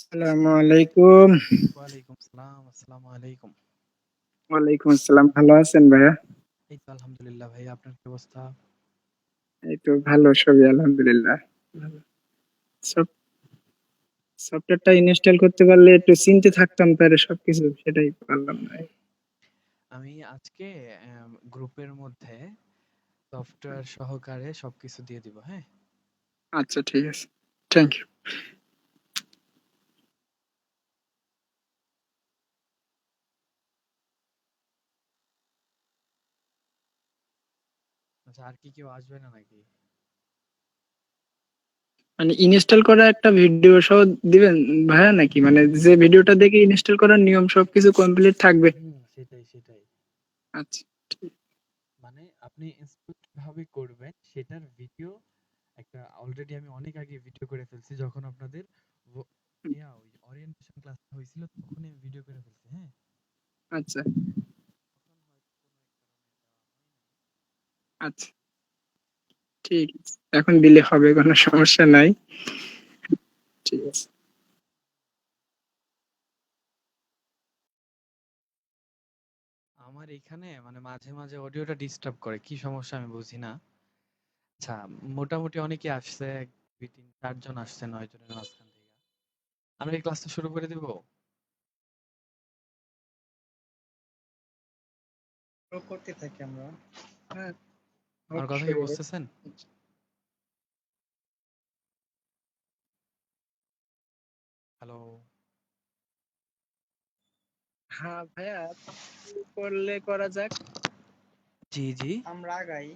আসসালামু আলাইকুম। ওয়ালাইকুম সালাম। আসসালামু আলাইকুম। ওয়ালাইকুম আসসালাম। ভালো আছেন ভাইয়া? এই তো আলহামদুলিল্লাহ ভাই, আপনার কি অবস্থা? এই তো ভালো, সবই আলহামদুলিল্লাহ। ভালো। সফট সফটওয়্যারটা ইনস্টল করতে পারলে একটু চিন্তে থাকতাম তাহলে সবকিছু, সেটাই পারলাম না। আমি আজকে গ্রুপের মধ্যে সফটওয়্যার সহকারে সবকিছু দিয়ে দিব, হ্যাঁ? আচ্ছা ঠিক আছে। Thank you. আচ্ছা, আর কি কেউ আসবে না নাকি? মানে ইনস্টল করা একটা ভিডিও সহ দিবেন ভাইয়া, নাকি মানে যে ভিডিওটা দেখে ইনস্টল করার নিয়ম সবকিছু কমপ্লিট থাকবে? সেটাই। আচ্ছা ঠিক। মানে আপনি ইনস্টল কিভাবে করবেন সেটার ভিডিও একটা অলরেডি আমি অনেক আগে ভিডিও করে ফেলছি, যখন আপনাদের ওই ওরিয়েন্টেশন ক্লাস হয়েছিল তখন আমি ভিডিও করে ফেলছি, হ্যাঁ? আচ্ছা আচ্ছা ঠিক আছে, এখন দিলে হবে, কোনো সমস্যা নাই। ঠিক আছে। আমার এখানে মানে মাঝে মাঝে অডিওটা ডিস্টার্ব করে, কি সমস্যা আমি বুঝি না। আচ্ছা, মোটামুটি অনেকে আসছে, 2 3 4 জন আসছে 9 জনের মাঝখান থেকে। আমরা এই ক্লাসটা শুরু করে দিব। করতে থাকি আমরা। হ্যাঁ, আমার কথা কি শুরু হোক। বুঝতেছেন? হ্যালো? হ্যাঁ ভাইয়া, করলে করা যাক। জি। আমরা আগাই।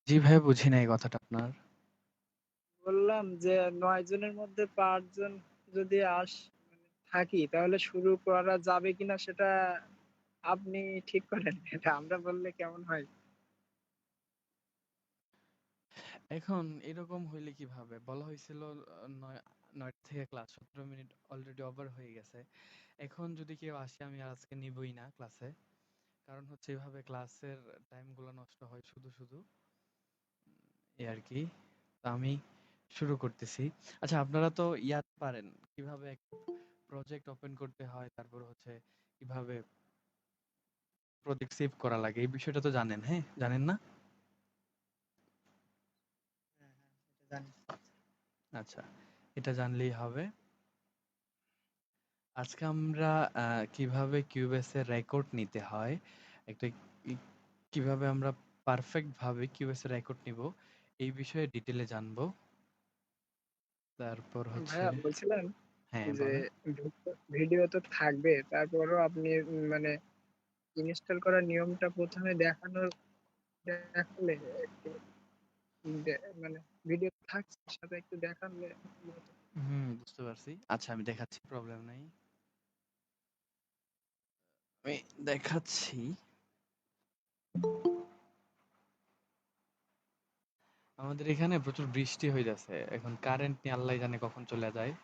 জি ভাই, বুঝি নাই কথাটা আপনার। বললাম যে 9 জনের মধ্যে 5 জন যদি থাকি তাহলে শুরু করা যাবে কিনা সেটা আপনি ঠিক করেন। এটা আমরা বললে কেমন হয়? এখন এরকম হইলে কিভাবে? বলা হয়েছিল 9 থেকে ক্লাস 17 মিনিট অলরেডি ওভার হয়ে গেছে। এখন যদি কেউ আসে, আমি আর আজকে নিবই না ক্লাসে। কারণ হচ্ছে এভাবে ক্লাসের টাইমগুলো নষ্ট হয় শুধু শুধু, এই আর কি। তো আমি শুরু করতেছি। আচ্ছা, আপনারা তো ইয়াদ পারেন কিভাবে প্রজেক্ট ওপেন করতে হয়, তারপর হচ্ছে কিভাবে প্রজেক্ট সেভ করা লাগে, এই বিষয়টা তো জানেন, হ্যাঁ? জানেন না? জানি। আচ্ছা, এটা জানলেই হবে। আজকে আমরা কিভাবে কিউবেসে রেকর্ড নিতে হয়, একটা কিভাবে আমরা পারফেক্ট ভাবে কিউবেসে রেকর্ড নিব, এই বিষয়ে ডিটেলে জানবো। তারপর হচ্ছে, ভাইয়া বলছিলেন হ্যাঁ যে বলেন। ভিডিও তো থাকবে, তারপরও আপনি মানে ইনস্টল করার নিয়মটা প্রথমে দেখালে একটু মানে ভিডিও থাকছে সাথে একটু দেখালে ভালো হতো। বুঝতে পারছি। আচ্ছা, আমি দেখাচ্ছি, প্রবলেম নাই। আমি দেখাচ্ছি। আমাদের এখানে প্রচুর বৃষ্টি হইতাছে, এখন কারেন্ট নিয়ে আল্লাহ জানে কখন চলে যায়।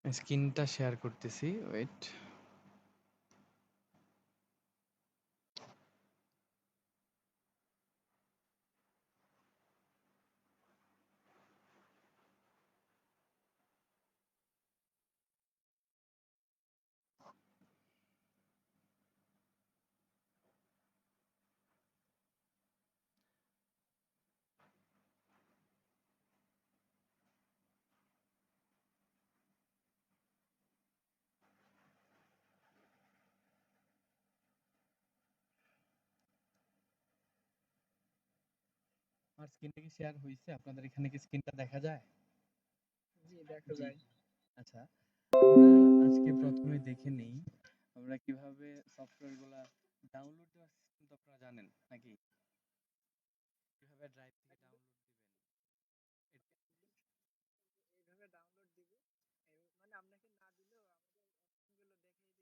স্ক্রিনটা শেয়ার করতেছি, ওয়েট। আমার স্ক্রিনটা কি শেয়ার হইছে? আপনাদের এখানে কি স্ক্রিনটা দেখা যায়? জি দেখা জি। যায়। আচ্ছা, আমরা আজকে প্রথমে দেখে নেই আমরা কিভাবে সফটওয়্যারগুলা ডাউনলোড দেওয়ার সিস্টেম, তো আপনারা জানেন নাকি? কিভাবে ড্রাইভ থেকে ডাউনলোড দিবেন। এইভাবে ডাউনলোড দিব, মানে আপনাকে না দিলেও আমাদের অপশনগুলো দেখিয়ে দিলে।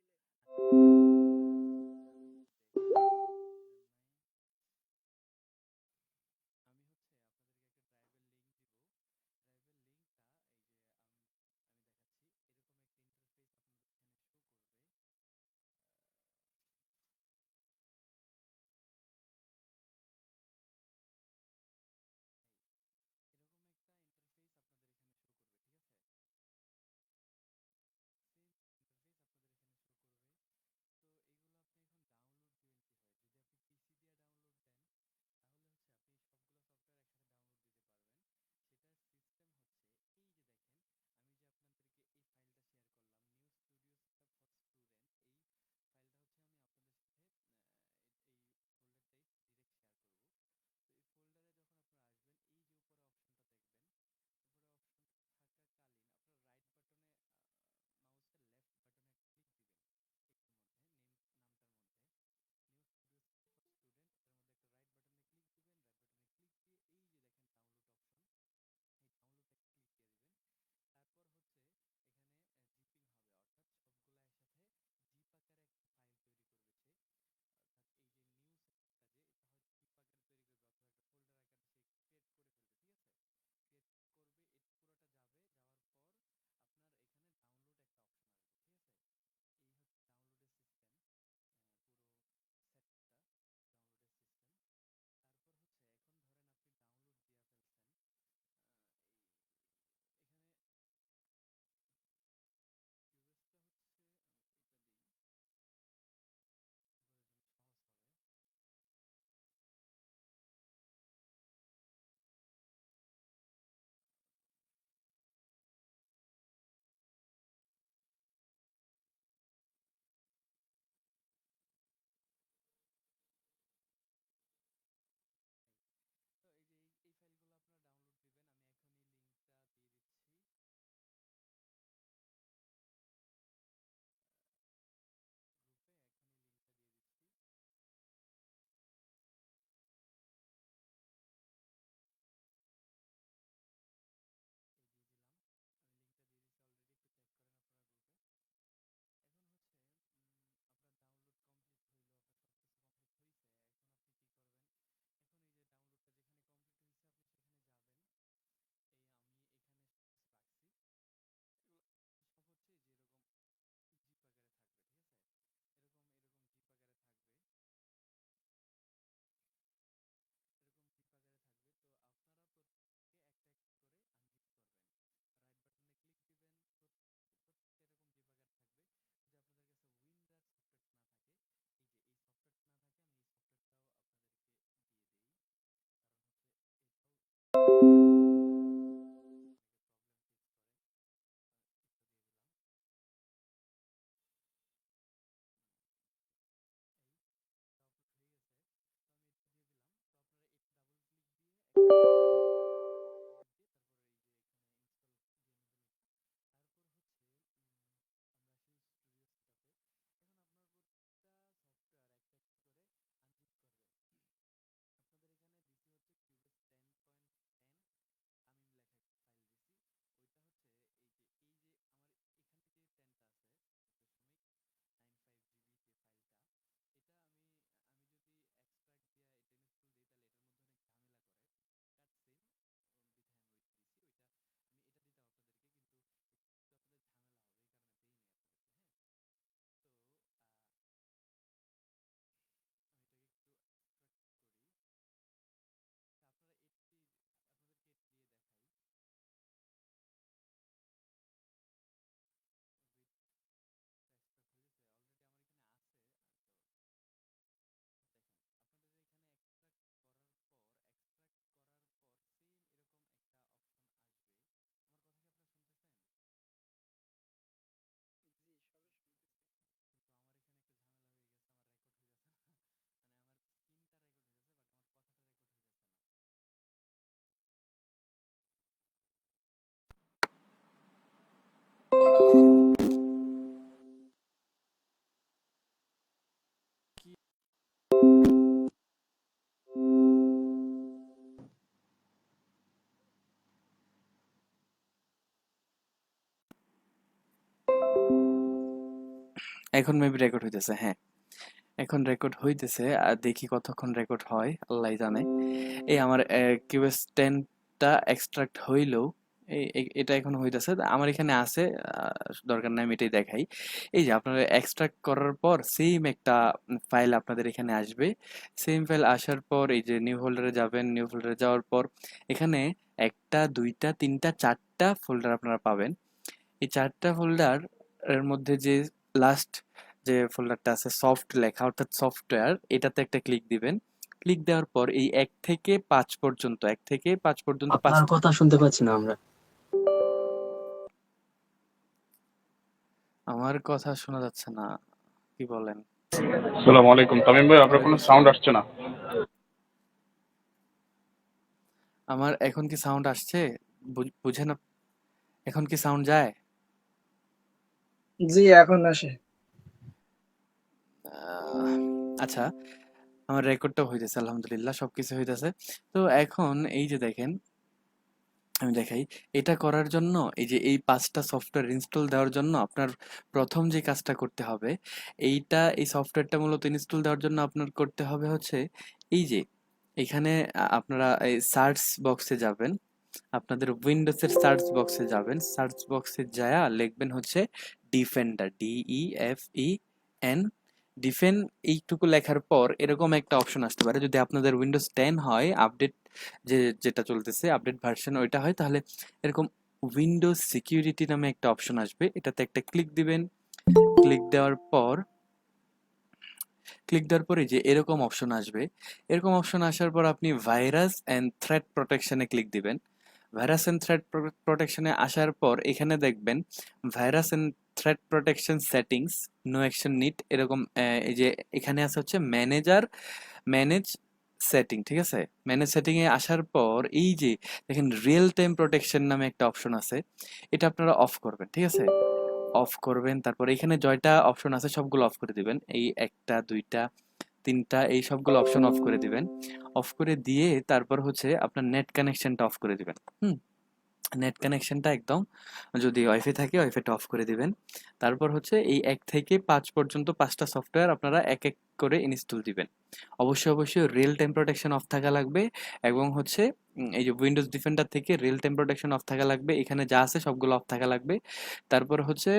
এখন মেবি রেকর্ড হইতেছে, হ্যাঁ এখন রেকর্ড হইতেছে। আর দেখি কতক্ষণ রেকর্ড হয়, আল্লাহ জানে। এই আমার কিউএস 10টা এক্সট্রাক্ট হইলেও এটা এখন হইতেছে, আমার এখানে আছে, দরকার নাই আমি এটাই দেখাই। এই যে আপনারা এক্সট্রাক্ট করার পর সেম একটা ফাইল আপনাদের এখানে আসবে। সেম ফাইল আসার পর এই যে নিউ ফোল্ডারে যাবেন, নিউ ফোল্ডারে যাওয়ার পর এখানে একটা দুইটা তিনটা চারটা ফোল্ডার আপনারা পাবেন। এই চারটা ফোল্ডার এর মধ্যে যে লাস্ট যে ফোল্ডারটা আছে সফট লেখা অর্থাৎ সফটওয়্যার, এটাতে একটা ক্লিক দিবেন। ক্লিক দেওয়ার পর এই 1 থেকে 5 পর্যন্ত আপনার পাঁচটা। কথা শুনতে পাচ্ছি না আমরা। আমার কথা শোনা যাচ্ছে না, কি বলেন? আসসালামু আলাইকুম তামিম ভাই, আপনার কোনো ওয়ালাইকুম সাউন্ড সালাম। আসছে না। আমার এখন কি সাউন্ড আসছে? বুঝেন এখন কি সাউন্ড যায়? জি, এখন আসে। আচ্ছা, আমার রেকর্ডটা হইতেছে, আলহামদুলিল্লাহ সবকিছু হইতেছে। তো এখন এই যে দেখেন, আমি দেখাই। এটা করার জন্য এই 5টা সফটওয়্যার ইনস্টল দেওয়ার জন্য আপনার প্রথম যে কাজটা করতে হবে, এই সফটওয়্যারটা মূলত ইনস্টল দেওয়ার জন্য আপনার করতে হবে হচ্ছে এই যে এখানে আপনারা এই সার্চ বক্সে যাবেন, আপনাদের উইন্ডোজের সার্চ বক্সে যাবেন, সার্চ বক্সে যায়া লিখবেন হচ্ছে ডিফেন্ডার, DEFEN ডিফেন। এইটুকু লেখার পর এরকম একটা অপশন আসতে পারে, যদি আপনাদের উইন্ডোজ 10 হয় আপডেট, যেটা চলতেছে আপডেট ভার্সন ওইটা হয়, তাহলে এরকম উইন্ডোজ সিকিউরিটি নামে একটা অপশন আসবে, এটাতে একটা ক্লিক দিবেন। ক্লিক দেওয়ার পর এই যে এরকম অপশন আসবে। এরকম অপশন আসার পর আপনি ভাইরাস এন্ড থ্রেট প্রোটেকশনে ক্লিক দিবেন। ভাইরাস এন্ড থ্রেট প্রোটেকশনে আসার পর এখানে দেখবেন virus and threat protection settings, no action need, এরকম এই যে এখানে আছে হচ্ছে ম্যানেজ সেটিং, ঠিক আছে? ম্যানেজ সেটিং এ আসার পর এই যে দেখেন রিয়েল টাইম প্রোটেকশন নামে একটা অপশন আছে, এটা আপনারা অফ করবেন, ঠিক আছে? অফ করবেন, তারপর এখানে জয়টা অপশন আছে সবগুলো অফ করে দিবেন, এই একটা দুইটা তিনটা এই সবগুলো অপশন অফ করে দিবেন। অফ করে দিয়ে তারপর হচ্ছে আপনার নেট কানেকশনটা অফ করে দিবেন। হুম, নেট কানেকশনটা একদম, যদি ওয়াইফাই থাকে ওয়াইফাইটা অফ করে দিবেন। তারপর হচ্ছে এই 1 থেকে 5 পর্যন্ত 5টা সফটওয়্যার আপনারা এক এক করে ইনস্টল দিবেন। অবশ্যই রিয়েল টাইম প্রোটেকশন অফ থাকা লাগবে, এবং হচ্ছে এই যে উইন্ডোজ ডিফেন্ডার থেকে রিয়েল টাইম প্রোটেকশন অফ থাকা লাগবে, এখানে যা আছে সবগুলো অফ থাকা লাগবে। তারপর হচ্ছে